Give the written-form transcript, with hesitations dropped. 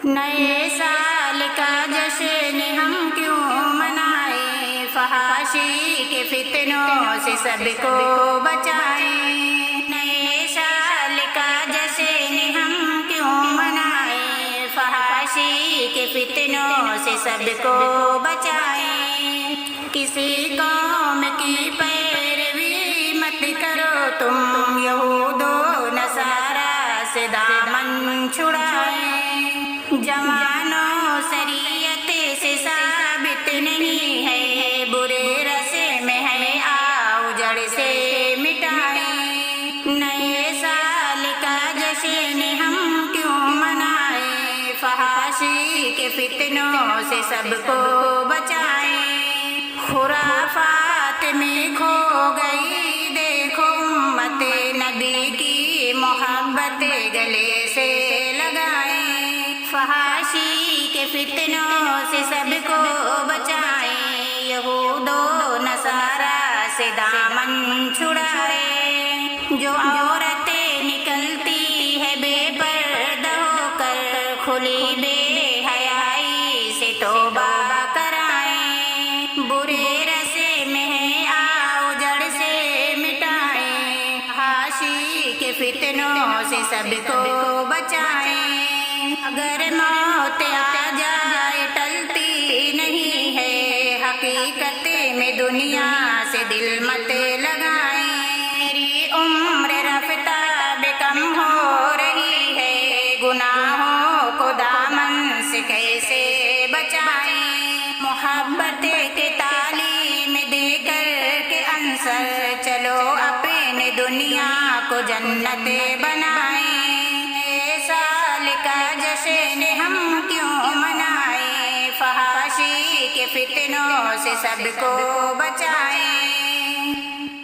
نئے سال کا جشن ہم کیوں منائیں، فحاشی کے فتنوں سے سب کو بچائیں۔ نئے سال کا جشن ہم کیوں منائیں، فحاشی کے فتنوں سے سب کو بچائیں۔ کسی قوم کی پیروی مت کرو تم، یہود و نصارا سے دامن چھڑائیں۔ جوانوں شریعت سے ثابت نہیں ہے، برے رسم ہے آؤ جڑ سے مٹائیں۔ نئے سال کا جشن ہم کیوں منائیں، فحاشی کے فتنوں سے سب کو بچائیں۔ خرافات میں کھو گئی دیکھو امت نبی کی محبت گلے سے لگائیں۔ فحاشی کے فتنوں سے سب کو بچائیں، یہود و نصارا سے دامن چھڑائیں۔ جو عورتیں نکلتی ہے بے پردہ ہو کر، کھلی بے حیائی سے توبہ کرائیں۔ برے رسم ہے آؤ جڑ سے مٹائیں، فحاشی کے فتنوں سے سب کو بچائیں۔ اگر موت آ جائے ٹلتی نہیں ہے، حقیقت میں دنیا سے دل مت لگائیں۔ میری عمر رفتہ بے کم ہو رہی ہے، گناہوں کو دامن سے کیسے بچائیں۔ محبت کے تعلیم دے کر کے انصر، چلو اپنے دنیا کو جنت بنائیں۔ سال کا جشن ہم کیوں منائیں، فحاشی کے فتنوں سے سب کو